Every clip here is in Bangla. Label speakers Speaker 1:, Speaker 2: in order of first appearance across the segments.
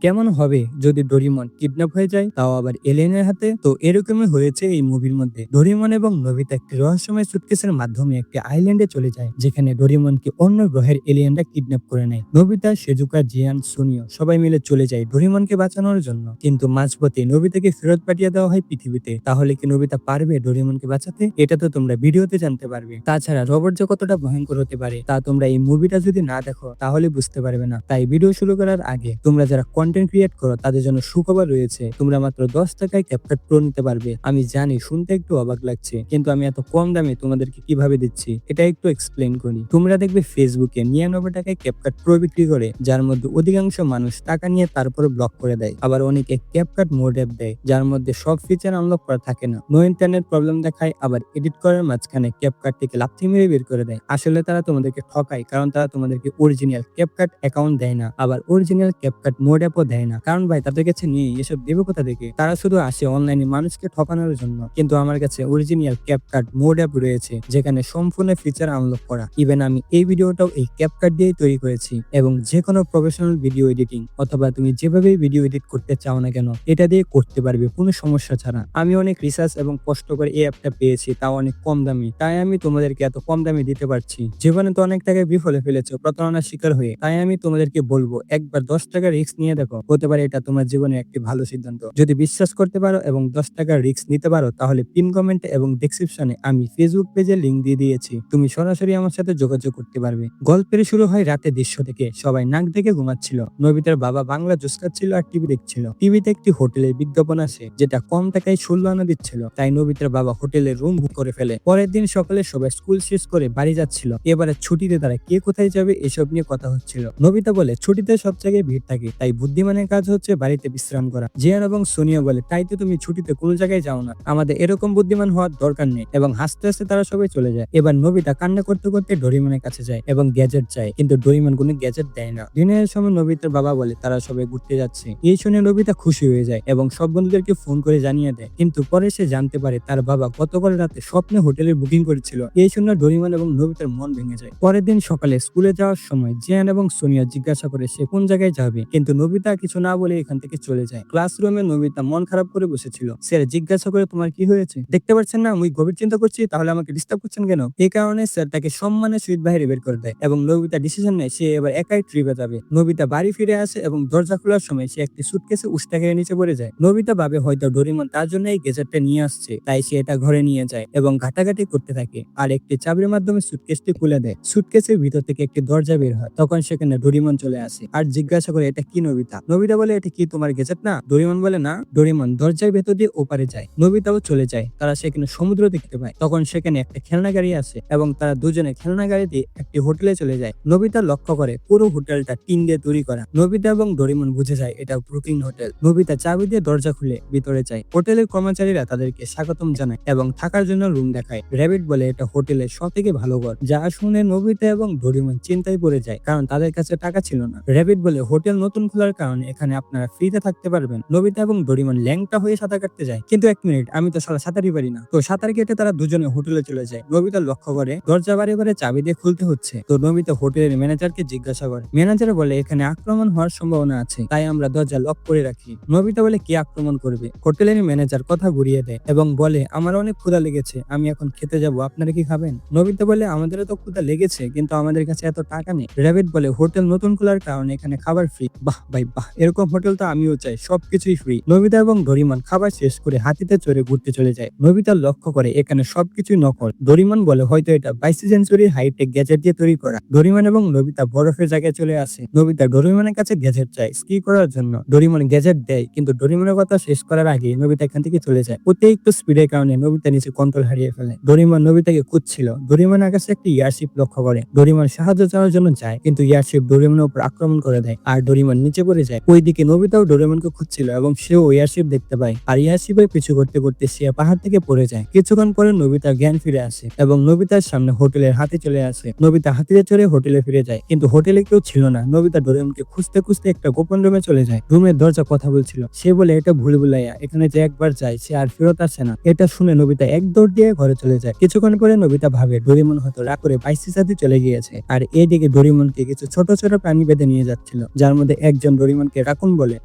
Speaker 1: কেমন হবে যদি ডোরিমন কিডন্যাপ হয়ে যায়, তাও আবার এলিয়েনের হাতে? তো এরকমই হয়েছে এই মুভির মধ্যে। ডোরিমন এবং নোবিতা একটি রহস্যময় সুটকেসের মাধ্যমে একটি আইল্যান্ডে চলে যায়, যেখানে ডোরিমনকে অন্য গ্রহের এলিয়েনরা কিডন্যাপ করে নেয়। নোবিতা, সেজুকা, জিয়ান, সুনিও সবাই মিলে চলে যায় ডোরিমনকে বাঁচানোর জন্য, কিন্তু মাঝপথে নোবিতাকে ফেরত পাঠিয়ে দেওয়া হয় পৃথিবীতে। তাহলে কি নোবিতা পারবে ডোরিমনকে বাঁচাতে? এটা তো তোমরা ভিডিওতে জানতে পারবে। তাছাড়া রোবট যে কতটা ভয়ঙ্কর হতে পারে তা তোমরা এই মুভিটা যদি না দেখো তাহলে বুঝতে পারবে না। তাই ভিডিও শুরু করার আগে তোমরা যারা কন্টেন্ট ক্রিয়েট করো তাদের জন্য সুখবর রয়েছে। তোমরা মাত্র 10 টাকায় ক্যাপকাট প্রো নিতে পারবে। আমি জানি শুনতে একটু অবাক লাগছে, কিন্তু আমি এত কম দামে তোমাদেরকে কিভাবে দিচ্ছি এটা একটু এক্সপ্লেন করি। তোমরা দেখবে ফেসবুকে 99 টাকায় ক্যাপকাট প্রো বিক্রি করে, যার মধ্যে অধিকাংশ মানুষ টাকা নিয়ে তারপরে ব্লক করে দেয়। আবার অনেকে ক্যাপকাট মোড অ্যাপ দেয়, যার মধ্যে সব ফিচার আনলক করা থাকে না, নো ইন্টারনেট প্রবলেম দেখায়, আবার এডিট করার মাঝখানে ক্যাপকাট থেকে লাথি মেরে বের করে দেয়। আসলে তারা তোমাদেরকে ঠকায়, কারণ তারা তোমাদেরকে অরিজিনাল ক্যাপকাট অ্যাকাউন্ট দেয় না, আবার অরিজিনাল ক্যাপকাট মোড অ্যাপও দেয় না। কারণ ভাই তাদের কাছে নিয়ে এসব দেবে কোথা থেকে? তারা শুধু আসে অনলাইনে মানুষকে ঠকানোর জন্য। কিন্তু আমার কাছে অরিজিনাল ক্যাপকাট মোড অ্যাপ রয়েছে, যেখানে সম্পূর্ণ ফিচার আনলক করা। ইভেন আমি এই ভিডিওটাও এই ক্যাপকাট দিয়েই তৈরি করেছি, এবং যে কোনো প্রফেশনাল ভিডিও এডিটিং অথবা তুমি যেভাবে ভিডিও এডিট করতে চাও না কেন এটা দিয়ে করতে পারবে কোনো সমস্যা ছাড়া। আমি অনেক রিসার্চ এবং কষ্ট করে এই অ্যাপটা পেয়েছি, তাও অনেক কম দামে, তাই আমি তোমাদেরকে এত কম দামে দিতে পারছি। জীবনে তো অনেক টাকায় বিফলে ফেলেছো প্রতারণার শিকার হয়ে, তাই আমি তোমাদেরকে বলবো একবার 10 টাকা রিস্ক নিয়ে দেখো, হতে পারে এটা তোমার জীবনে একটি ভালো সিদ্ধান্ত। যদি বিশ্বাস করতে পারো এবং 10 টাকার রিস্ক নিতে পারো, তাহলে পিন কমেন্টে এবং ডেসক্রিপশনে আমি ফেসবুক পেজে লিংক দিয়ে দিয়েছি, তুমি সরাসরি আমার সাথে যোগাযোগ করতে পারবে। গল্পের শুরু হয় রাতে দৃশ্য থেকে। সবাই নাক দেখে ঘুমাচ্ছিল। নবিতার বাবা বাংলা জোস খাচ্ছিল আর টিভি দেখছিল। টিভিতে একটি হোটেলের বিজ্ঞাপন আসে, যেটা কম টাকায় 16 আনা দিচ্ছিল। তাই নবিতার বাবা হোটেলের রুম বুক করে ফেলে। পরের দিন সকালে সবাই স্কুল শেষ করে বাড়ি যাচ্ছিল। এবারে ছুটিতে তারা কে কোথায় যাবে এসব নিয়ে কথা হচ্ছিল। নবিতা বলে ছুটিতে সব জায়গায় ভিড় থাকে, তাই বুদ্ধিমানের কাজ হচ্ছে বাড়িতে বিশ্রাম করা। জিয়ান এবং সোনিয়া বলে তাই তো তুমি ছুটিতে কোনো জায়গায় যাও না, আমাদের এরকম বুদ্ধিমান হওয়ার দরকার নেই। এবং হাসতে হাসতে তারা সবাই চলে যায়। এবার নবিতা কান্না করতে করতে ডোরিমনের কাছে যায় এবং গ্যাজেট চায়, কিন্তু ডোরিমন কোনো গ্যাজেট দেয় না। দিনের সময় নবিতার বাবা বলে তারা সবাই ঘুরতে যাচ্ছে। এই শুনে নবিতা খুশি হয়ে যায় এবং সব বন্ধুদেরকে ফোন করে জানিয়ে দেয়, কিন্তু পরে সে জানতে পারে তার বাবা গতকাল রাতে স্বপ্নে হোটেলের বুকিং করেছিল। এই শুনে ডোরিমন এবং নবিতার মন ভেঙে যায়। পরের দিন সকালে স্কুলে যাওয়ার সময় জিয়ান এবং সোনিয়া জিজ্ঞাসা করে সে কোন জায়গায় যাবে, কিন্তু নবিতা কিছু না বলে এখান থেকে চলে যায়। ক্লাসরুমে নবিতা মন খারাপ করে বসেছিল। স্যার জিজ্ঞাসা করে তোমার কি হয়েছে? দেখতে পাচ্ছেন না আমি গভীর চিন্তা করছি, তাহলে আমাকে ডিস্টার্ব করছেন কেন? এই কারণে স্যার তাকে সম্মানের সুইট বাইরে বের করে দেয় এবং নবিতা ডিসিশন নেয় সে এবার একাই ট্রিপে যাবে। নবিতা বাড়ি ফিরে আসে এবং দরজা খোলার সময় সে একটি সুটকেসে উষ্টা খেয়ে নিচে পড়ে যায়। নবিতা ভাবে হয়তো ডোরিমন তার জন্য এই গেজেটটা নিয়ে আসছে, তাই সে এটা ঘরে নিয়ে যায় এবং ঘাটাঘাটি করতে থাকে আর একটি চাবির মাধ্যমে সুটকেসটি খুলে দেয়। সুটকেসের ভিতর থেকে একটি দরজা বের হয়। তখন সেখানে ডোরিমন চলে আসে আর জিজ্ঞাসা করে এটা কি নবিতা? নবিতা বলে এটা কি তোমার গেজেট না? ডোরিমন বলে না। ডোরিমন দরজার ভেতর দিয়ে ওপারে যায়। নবিতাও চলে যায়। তারা সেখানে সমুদ্র দেখতে পায়। তখন সেখানে একটা খেলনা গাড়ি আসে এবং তারা দুজনে খেলনা গাড়ি দিয়ে একটি হোটেলে চলে যায়। নবিতা লক্ষ্য করে পুরো হোটেলটা টিন দিয়ে তৈরি করা। নবিতা এবং ডোরিমন বুঝে যায় এটা ব্রুকলিন হোটেল। নবিতা চাবি দিয়ে দরজা খুলে ভিতরে যায়। হোটেলের কর্মচারীরা তাদেরকে স্বাগতম জানায় এবং থাকার জন্য রুম দেখায়। র্যাবিট বলে এটা হোটেলের সবথেকে ভালো ঘর। যা শুনে নবিতা এবং ডোরিমন চিন্তায় পড়ে যায়, কারণ তাদের কাছে টাকা ছিল না। র্যাবিট বলে হোটেল নতুন খোলার কারণে এখানে আপনারা ফ্রিতে থাকতে পারবেন। নবিতা এবং ডোরিমন ল্যাংটা হয়ে সাঁতার কাটতে যায়, কিন্তু 1 মিনিট, আমি তো সাঁতারই পারি না। তো সাঁতার কেটে তারা দুজনে হোটেলে চলে যায়। নবিতা লক্ষ্য করে দরজা বারে বারে চাবি দিয়ে খুলতে হচ্ছে। তো নবিতা হোটেলের ম্যানেজারকে জিজ্ঞাসা করে। ম্যানেজার বলে এখানে আক্রমণ হওয়ার সম্ভাবনা আছে, তাই আমরা দরজা লক করে রাখি। নবিতা বলে কে আক্রমণ করবে? হোটেলের ম্যানেজার কথা ঘুরিয়ে দেয় এবং বলে আমার অনেক ক্ষুধা লেগেছে, আমি এখন খেতে যাব, আপনারা কি খাবেন? নবিতা বলে আমাদেরও তো ক্ষুধা লেগেছে, কিন্তু আমাদের কাছে এত টাকা নেই। র্যাবিট বলে হোটেল নতুন খোলার কারণে এখানে খাবার ফ্রি। বাহ ভাই বাহ, এরকম হোটেল তো আমিও চাই, সবকিছুই ফ্রি। নবিতা এবং ডোরিমন খাবার শেষ করে হাতিতে চড়ে ঘুরতে চলে যায়। নবিতা লক্ষ্য করে এখানে সবকিছুই নকল। ডোরিমন বলে হয়তো এটা 22 সেঞ্চুরির হাইটেক গ্যাজেট দিয়ে তৈরি করা। ডোরিমন এবং নবিতা বরফের জায়গায় চলে আসে। নবিতা ডোরিমনের কাছে গ্যাজেট চায় স্কি করার জন্য। ডোরিমন গ্যাজেট দেয়, কিন্তু ডোরিমনের কথা শেষ করার আগে নবিতা এখান থেকে চলে যায়। অতিরিক্ত স্পিডের কারণে নবিতা নিচে কন্ট্রোল হারিয়ে ফেলে। ডোরিমন নবিতাকে খুঁজছিল। ডোরিমন আকাশে একটি এয়ারশিপ লক্ষ্য করে। ডোরিমন সাহায্য চাওয়ার জন্য যায়, কিন্তু এয়ারশিপ ডোরিমনের উপর আক্রমণ করে দেয় আর ডোরিমন নিচে পড়ে যায়। ওইদিকে নবিতাও ডোরিমনকে খুঁজছিল এবং সেও এয়ারশিপ দেখতে পায় আর এয়ারশিপের পিছু করতে করতে সে পাহাড় থেকে পড়ে যায়। কিছুক্ষণ পরে নবিতার জ্ঞান ফিরে আসে এবং নবিতার সামনে হোটেলের হাতি চলে আসে। নবিতা হাতিতে চড়ে হোটেলে ফিরে যায়, কিন্তু হোটেলে কেউ ছিল না। নবিতা ডোরিমনকে খুঁজতে খুঁজতে একটা গোপন রুমে চলে যায়। রুমের দরজা কথা বলছিল। সে বলে এটা ভুলভুলাইয়া, এখানে যে একবার যায় সে আর ফেরত আসে না। এটা শুনে নবিতা এক দৌড় দিয়ে ঘরে চলে যায়। কিছুক্ষণ পরে নবিতা ভাবে ডোরিমন হয়তো রাগ করে 22 সাথে চলে গিয়েছে। আর এদিকে ডোরিমনকে কিছু ছোট ছোট প্রাণী বেঁধে নিয়ে যাচ্ছিল, যার মধ্যে একজন ডোরিমন ডোরিমনকে রাকুন বলে,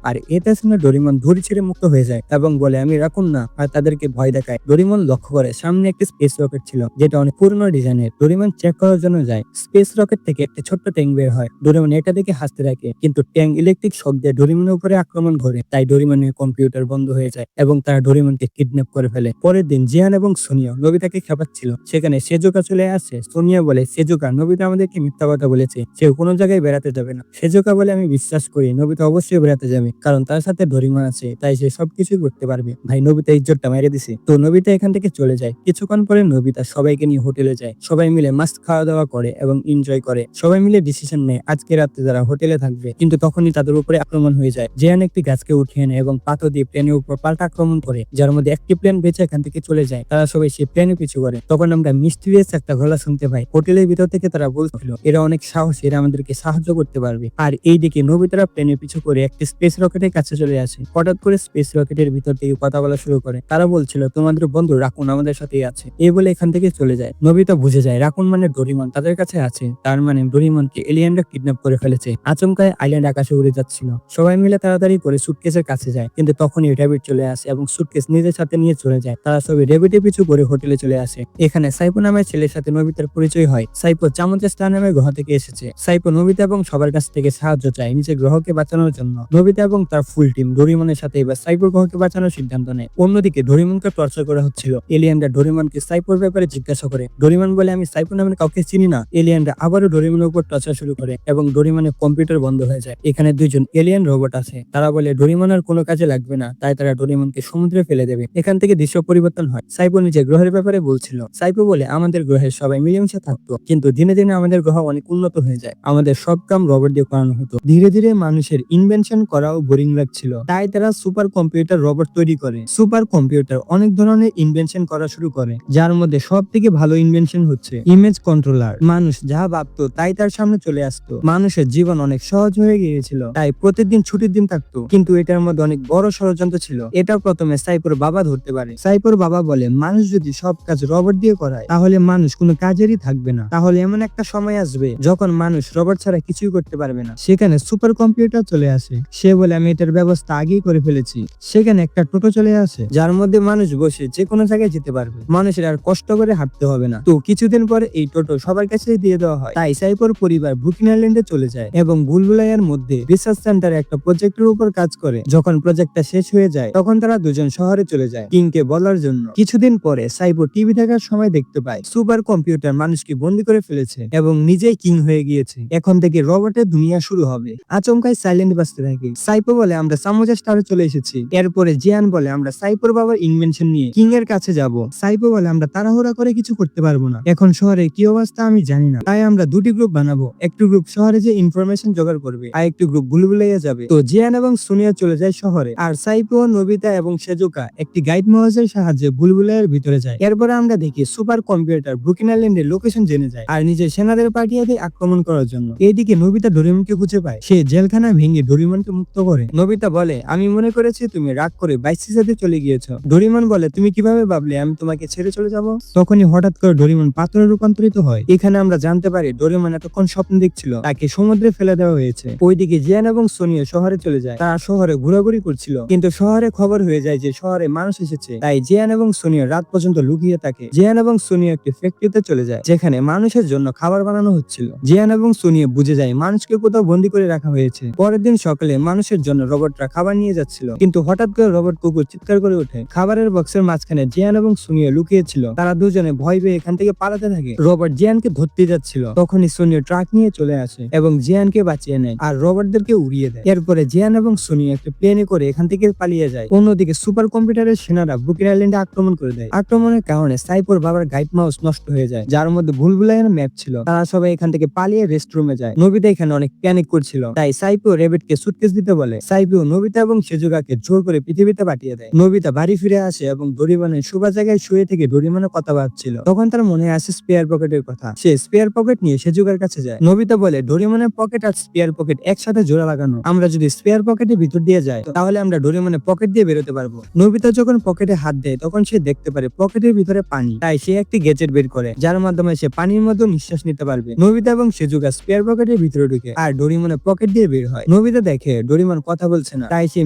Speaker 1: আর এটা শুনে ডোরিমন ধুরি ছেড়ে মুক্ত হয়ে যায় এবং বলে আমি রাকুন না, আর তাদেরকে ভয় দেখায়। ডোরিমন লক্ষ্য করে সামনে একটি স্পেস রকেট ছিল যেটা অনেক পুরনো ডিজাইনের। ডোরিমন চেক করার জন্য যায়। স্পেস রকেট থেকে একটি ছোট্ট ট্যাঙ্ক বের হয়। ডোরিমন এটা দেখে হাসতে থাকে, কিন্তু ট্যাঙ্ক ইলেকট্রিক শক দিয়ে ডোরিমনের উপরে আক্রমণ করে। তাই ডোরিমনের কম্পিউটার বন্ধ হয়ে যায় এবং তারা ডোরিমনকে কিডন্যাপ করে ফেলে। পরের দিন জিয়ান এবং সোনিয়া নোবিতাকে খেপাচ্ছিল। সেখানে সেজুকা চলে আসে। সোনিয়া বলে, সেজুকা, নোবিতা আমাদেরকে মিথ্যা কথা বলেছে, সে কোনো জায়গায় বেড়াতে যাবে না। সেজুকা বলে, আমি বিশ্বাস করি নোবিতা অবশ্যই বেড়াতে যাবে, কারণ তার সাথে ডোরিমন আছে, তাই সে সবকিছু করতে পারবে। ভাই, নোবিতা ইজ্জতটা মেরে দিছে। তো নোবিতা এখান থেকে চলে যায়। কিছুক্ষণ পরে নোবিতা সবাইকে নিয়ে হোটেলে যায়। সবাই মিলে মাস্ট খাওয়া দাওয়া করে এবং এনজয় করে। সবাই মিলে ডিসিশন নেয় আজকে রাতে যারা হোটেলে থাকবে, কিন্তু তখনই তাদের উপরে আক্রমণ হয়ে যায়। জিয়ান একটি গাছকে উঠিয়ে নেয় এবং পাথর দিয়ে প্লেনের উপর পাল্টা আক্রমণ করে, যার মধ্যে একটি প্লেন বেঁচে এখান থেকে চলে যায়। তারা সবাই সেই প্লেনে পিছু করে। তখন আমরা মিস্টিরিয়াস একটা গলা শুনতে পাই। হোটেলের ভিতর থেকে তারা বলছিল এরা অনেক সাহসী, এরা আমাদেরকে সাহায্য করতে পারবে। আর এইদিকে নোবিতারা প্লেনের পিছু করে একটি স্পেস রকেটের কাছে চলে আসে। হঠাৎ করে স্পেস রকেটের ভিতর থেকে কথা বলা শুরু করে। তারা বলছিল তোমাদের বন্ধু রাকুন আমাদের সাথেই আছে, এই বলে এখান থেকে চলে যায়। নোবিতা বুঝে যায় রাকুন মানে ডোরিমন তাদের কাছে আছে, তার মানে ডোরিমনকে এলিয়েনরা কিডন্যাপ করে ফেলেছে। আচমকায় আইল্যান্ড আকাশে উড়ে যাচ্ছিল। সবাই মিলে তাড়াতাড়ি করে সুটকেসের কাছে যায়, কিন্তু তখনই র্যাবিট চলে আসে এবং সুটকেস নিজের সাথে নিয়ে চলে যায়। তারা সবাই র্যাবিটের পিছু করে হোটেলে চলে আসে। এখানে সাইপো নামের ছেলের সাথে নোবিতার পরিচয় হয়। সাইপো চামচের স্টার নামের গ্রহ থেকে এসেছে। সাইপো নোবিতা এবং সবার কাছ থেকে সাহায্য চায় নিজের গ্রহকে বাঁচানোর জন্য। নোবিতা এবং তার ফুল টিম ডোরিমনের সাথে এবার সাইপোর গ্রহকে বাঁচানোর সিদ্ধান্ত নেয়। অন্যদিকে ডোরিমনকে টর্চার করা হচ্ছিল। এলিয়েনরা ডোরিমনকে সাইপোর ব্যাপারে জিজ্ঞাসা করে। ডোরিমন বলে আমি সাইপো নামের কাউকে চিনি না। এলিয়েনরা আবারও ডোরিমনের উপর টর্চার শুরু করে এবং ডোরিমনের কম্পিউটার বন্ধ হয়ে যায়। এখানে দুইজন এলিয়েন রোবট আছে। তারা বলে ডোরিমন আর কোনো কাজে লাগবে না, তাই তারা ডোরিমনকে সমুদ্রে ফেলে দেবে। এখান থেকে দৃশ্য পরিবর্তন হয়। সাইপো নিজের গ্রহের ব্যাপারে বলছিল। সাইপো বলে আমাদের গ্রহের সবাই মিলেমিশে থাকতো, কিন্তু দিনে দিনে আমাদের গ্রহ অনেক উন্নত হয়ে যায়। আমাদের সব কাম রোবট দিয়ে করানো হতো। ধীরে ধীরে মানুষের ইনভেনশন করাও বোরিং লাগছিল, তাই তারা সুপার কম্পিউটার রোবট তৈরি করে। সুপার কম্পিউটার অনেক ধরনের ইনভেনশন করা শুরু করে, যার মধ্যে সব থেকে ভালো ইনভেনশন হচ্ছে ইমেজ কন্ট্রোলার। মানুষ যা ভাবতো তাই তার সামনে চলে আসতো। মানুষের জীবন অনেক সহজ হয়ে গিয়েছিল, তাই প্রতিদিন ছুটির দিন থাকতো। কিন্তু এটার মধ্যে অনেক বড় ষড়যন্ত্র ছিল। এটা প্রথমে সাইপোর বাবা ধরতে পারে। সাইপোর বাবা বলে মানুষ যদি সব কাজ রোবট দিয়ে করায় তাহলে মানুষ কোনো কাজেরই থাকবে না। তাহলে এমন একটা সময় আসবে যখন মানুষ রোবট ছাড়া কিছুই করতে পারবে না। সেখানে সুপার কম্পিউটার চলে আসে। সে বলে আমি এটার ব্যবস্থা আগেই করে ফেলেছি। সেখানে একটা টোটো চলে আসে, যার মধ্যে মানুষ বসে যে কোনো জায়গায় যেতে পারবে। মানুষের আর কষ্ট করে হাঁটতে হবে না। তো কিছুদিন পরে এই টোটো সবার কাছেই দিয়ে দেওয়া হয়। তাই সাইপোর পরিবার ব্রুকলিন আইল্যান্ডে চলে যায় এবং বুলবুলাইয়ের মধ্যে রিসার্চ সেন্টারে একটা প্রজেক্টের উপর কাজ করে। যখন প্রজেক্টটা শেষ হয়ে যায় তখন তারা দুজন শহরে চলে যায় কিংকে বলার জন্য। কিছুদিন পরে সাইপো টিভি দেখার সময় দেখতে পায় সুপার কম্পিউটার মানুষকে বন্দি করে ফেলেছে এবং নিজেই কিং হয়ে গিয়েছে। এখন থেকে রোবটের দুনিয়া শুরু হবে। আচমকাই সাইলেন্ট বাজতে থাকে। সাইপো বলে আমরা সামোজা স্টারে চলে এসেছি। এরপরে জিয়ান বলে আমরা সাইপোর বাবার ইনভেনশন নিয়ে কিং এর কাছে যাব। সাইপো বলে আমরা তাড়াহুড়া করে কিছু করতে পারবো না, এখন শহরে কি অবস্থা আমি জানি না, তাই আমরা দুটি গ্রুপ বানাবো। একটি গ্রুপ শহরে যে ইনফরমেশন জোগাড় করবে আর একটি গ্রুপ বুলবুলাইয়া যাবে। তো জিয়ান এবং সোনিয়া চলে যায় শহরে, আর সাইপো, নোবিতা এবং সেজুকা একটি গাইড মহাজের সাহায্যে বুলবুলাইয়ের ভিতরে যায়। এরপরে আমরা দেখি সুপার কম্পিউটার ব্রুকলিন আইল্যান্ডের লোকেশন জেনে যায় আর নিজের সেনাদের পাঠিয়ে দেয় আক্রমণ করার জন্য। এইদিকে নোবিতা ডোরিমনকে খুঁজে পায়। সে জেলখানা ভেঙে ডোরিমনকে মুক্ত করে। নোবিতা বলে আমি মনে করেছি তুমি রাগ করে বাইসির সাথে চলে গিয়েছো। ডোরিমন বলে তুমি কিভাবে ভাবলে আমি তোমাকে ছেড়ে চলে যাব? তখনই হঠাৎ করে ডোরিমন পাথরে রূপান্তরিত হয়। এখানে আমরা জানতে পারি ডোরিমন এতক্ষণ স্বপ্ন দেখছিল, তাকে সমুদ্রে ফেলে দেওয়া হয়েছে। ওইদিকে জিয়ান এবং সোনিয়া শহরে চলে যায়। তারা শহরে ঘোরাঘুরি করছিল, কিন্তু শহরে খবর হয়ে যায় যে শহরে মানুষ এসেছে। তাই জিয়ান এবং সোনিয়া রাত পর্যন্ত লুকিয়ে থাকে। জিয়ান এবং সোনিয়া একটি ফ্যাক্টরিতে চলে যায় যেখানে মানুষের জন্য খাবার বানানো হচ্ছিল। জিয়ান এবং সোনিয়া বুঝে যায় মানুষকে কোথাও বন্দি করে রাখা হয়েছে। পরের দিন সকালে মানুষের জন্য রোবটরা খাবার নিয়ে যাচ্ছিল, কিন্তু হঠাৎ করে রোবট কুকুর চিৎকার করে ওঠে। খাবারের বক্সের মাঝখানে জিয়ান এবং সোনিয়া লুকিয়ে ছিল। তারা দুজনে ভয় পেয়ে এখান থেকে পালাতে থাকে। রোবট জিয়ানকে ধরতে যাচ্ছিল, তখনই সোনিয়া ট্রাক নিয়ে চলে আসে এবং জিয়ানকে বাঁচিয়ে নেয় আর রোবটদেরকে উড়িয়ে দেয়। এরপরে জিয়ান এবং সোনিয়া একটা প্লেনে করে এখান থেকে পালিয়ে যায়। অন্যদিকে সুপার কম্পিউটারের সেনারা ব্রুকলিন আইল্যান্ডে আক্রমণ করে দেয়। আক্রমণের কারণে সাইপোর বাবার গাইড মাউস নষ্ট হয়ে যায়, যার মধ্যে বুলবুলাইয়ের ম্যাপ ছিল। তারা সবাই এখান থেকে পালিয়ে রেস্ট রুমে যায়। নোবিতা এখানে অনেক প্যানিক করছিল, তাই সাইপো রেবিটকে সুটকেস দিতে বলে। সাইপো নোবিতা এবং সেজুকাকে জোর করে পৃথিবীতে পাঠিয়ে দেয়। নোবিতা বাড়ি ফিরে আসে এবং ডোরিমনের শোভা জায়গায় শুয়ে থেকে ডোরিমনের কথা ভাবছিল। তখন তার মনে আসে স্পেয়ার পকেটের কথা। সে স্পেয়ার পকেট নিয়ে সেজুকার কাছে যায়। নোবিতা বলে ডোরিমনের পকেট আর স্পেয়ার পকেট একসাথে জোড়া লাগানো। আমরা যদি স্পেয়ার পকেটের ভিতর দিয়ে যাই তাহলে আমরা ডোরিমনের পকেট দিয়ে বেরোতে পারবো। নোবিতা যখন পকেটে হাত দেয় তখন সে দেখতে পারে পকেটের ভিতরে পানি, তাই সে একটি গ্যাজেট বের করে যার মাধ্যমে সে পানির মধ্যে নিঃশ্বাস নিতে পারবে। নোবিতা এবং সেজুকা স্পেয়ার পকেটের ভিতরে ঢুকে আর ডোরিমনের পকেট দিয়ে বের হয়। নোবিতা দেখে ডোরিমন কথা বলছে না, তাই সে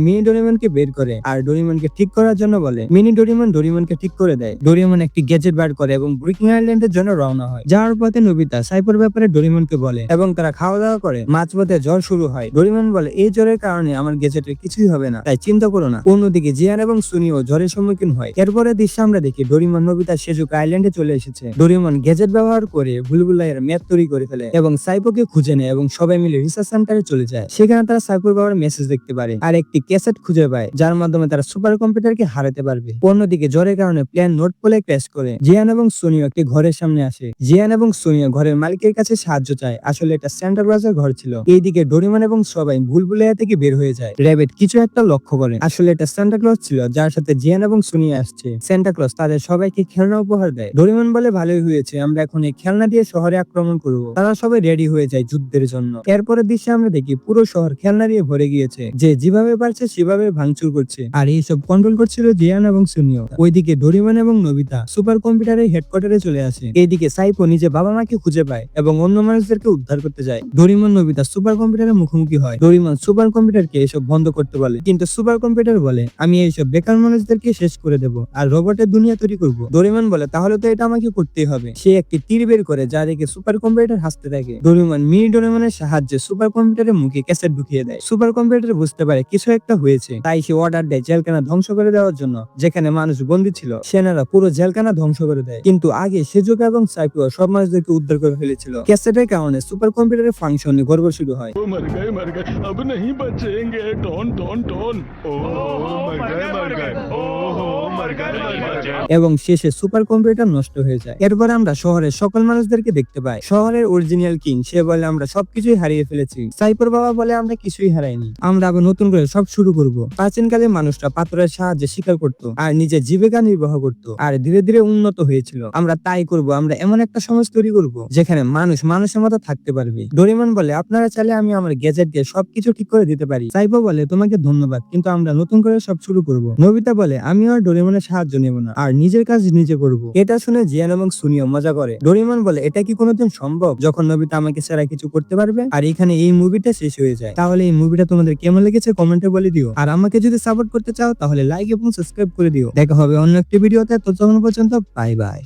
Speaker 1: মিনি ডোরিমনকে বের করে আর ডোরিমনকে ঠিক করার জন্য বলে। মিনি ডোরিমনকে ঠিক করে দেয়। ডোরিমন একটি গ্যাজেট বার করে এবং ব্রিকিং আইল্যান্ডের জন্য রওনা হয়। যাওয়ার পথে নোবিতা সাইপোর ব্যাপারে ডোরিমনকে বলে এবং তারা খাওয়া দাওয়া করে। মাঝপথে জ্বর শুরু হয়। ডোরিমন বলে এই জ্বরের কারণে আমার গ্যাজেটের কিছুই হবে না, তাই চিন্তা করো না। অন্যদিকে জিয়ান এবং সুনিও জ্বরের সম্মুখীন হয়। এরপরে দৃশ্য আমরা দেখি ডোরিমন নোবিতা সেজুকা আইল্যান্ডে চলে এসেছে। ডোরিমন গ্যাজেট ব্যবহার করে বুলবুলাইয়ের ম্যাপ তৈরি করে ফেলে এবং সাইপোকে খুঁজে নেয় এবং সবাই মিলে রিসার্চ সেন্টারে চলে যায়। সেখানে তারা সাইপোর বাবার মেসেজ দেখতে পারে আর একটি ক্যাসেট খুঁজে পায় যার মাধ্যমে তারা সুপার কম্পিউটারকে হারাতে পারবে। অন্যদিকে জ্বরের কারণে প্ল্যান নোট পোলে ক্র্যাশ করে। জিয়ান এবং সোনিও একটি ঘরের সামনে আসে। জিয়ান এবং সোনিও ঘরের মালিকের কাছে সাহায্য চায়। আসলে এটা সেন্টা ক্লজের ঘর ছিল। এইদিকে ডোরিমন এবং সবাই বুলবুলাইয়া থেকে বের হয়ে যায়। র্যাবিট কিছু একটা লক্ষ্য করে। আসলে এটা সেন্টা ক্লজ ছিল যার সাথে জিয়ান এবং সোনিয়া আসছে। সেন্টা ক্লজ তাদের সবাইকে খেলনা উপহার দেয়। ডোরিমন বলে ভালোই হয়েছে, আমরা এখন এই খেলনা দিয়ে শহরে আক্রমণ করব। তারা সবাই রেডি হয়ে যায় যুদ্ধের জন্য। এরপরের দৃশ্যে আমরা দেখি পুরো শহর খেলনা দিয়ে ভরে গিয়েছে। যে যেভাবে পারছে সেভাবে ভাঙচুর করছে আর এইসব কন্ট্রোল করছিল জিয়ান এবং সুনিও। ওইদিকে ডোরিমন এবং নোবিতা সুপার কম্পিউটারের হেডকোয়ার্টারে চলে আসে। এইদিকে সাইপো নিজে বাবা মাকে খুঁজে পায় এবং অন্য মানুষদেরকে উদ্ধার করতে যায়। ডোরিমন নোবিতা সুপার কম্পিউটারের মুখোমুখি হয়। ডোরিমন সুপার কম্পিউটারকে এসব বন্ধ করতে বলে, কিন্তু সুপার কম্পিউটার বলে আমি এইসব বেকার মানুষদেরকে শেষ করে দেব আর রোবটের দুনিয়া তৈরি করব। ডোরিমন বলে তাহলে তো এটা আমাকে করতেই হবে। সে একটি তীর বের করে যা দেখে সুপার কম্পিউটার হাসতে থাকে। ডোরিমন মিনি ডোরিমনের সাহায্যে সুপার কম্পিউটারের মুখে ক্যাসেট ঢুকিয়ে দেয়। সুপার কম্পিউটার বুঝতে পারে কিছু একটা হয়েছে, তাই সে অর্ডার দেয় জেলখানা ধ্বংস করে দেওয়ার জন্য। যেখানে মানুষ বন্দী ছিল সেনারা পুরো জেলখানা ধ্বংস করে দেয়, কিন্তু আগে সেজুকা এবং সাইপো সব মানুষদেরকে উদ্ধার করে ফেলেছিল। ক্যাসেটের কারণে সুপার কম্পিউটারের ফাংশনে গড়বড় শুরু হয়।
Speaker 2: मर गए अब नहीं बचेंगे टोन टोन टोन मर गए
Speaker 1: এবং শেষে সুপার কম্পিউটার নষ্ট হয়ে যায়। এরপর আমরা শহরের সকল মানুষদেরকে দেখতে পাই। শহরের অরিজিনাল কিং সে বলে আমরা সবকিছুই হারিয়ে ফেলেছি। সাইপোর বাবা বলে আমরা কিছুই হারাইনি, আমরা আবার নতুন করে সব শুরু করব। প্রাচীনকালে মানুষরা পাথরের সাহায্যে শিকার করত আর নিজের জীবিকা নির্বাহ করত আর ধীরে ধীরে উন্নত হয়েছিল। আমরা তাই করব, আমরা এমন একটা সমাজ তৈরি করব যেখানে মানুষ মানুষের মতো থাকতে পারবে। ডোরিমন বলে আপনারা চাইলে আমি আমার গ্যাজেট দিয়ে সবকিছু ঠিক করে দিতে পারি। সাইপো বলে তোমাকে ধন্যবাদ, কিন্তু আমরা নতুন করে সব শুরু করব। নোবিতা বলে আমি আর ডোরিমনের সাহায্য নেব না আর নিজের কাজ নিজে করব। এটা শুনে জিয়ান এবং সুনিও মজা করে। ডোরিমন বলে এটা কি কোনোদিন সম্ভব যখন নোবিতা আমাকে ছাড়া কিছু করতে পারবে? আর এখানে এই মুভিটা শেষ হয়ে যায়। তাহলে এই মুভিটা তোমাদের কেমন লেগেছে কমেন্টে বলে দিও। আর আমাকে যদি সাপোর্ট করতে চাও তাহলে লাইক এবং সাবস্ক্রাইব করে দিও। দেখা হবে অন্য একটি ভিডিওতে। ততক্ষণ পর্যন্ত বাই বাই।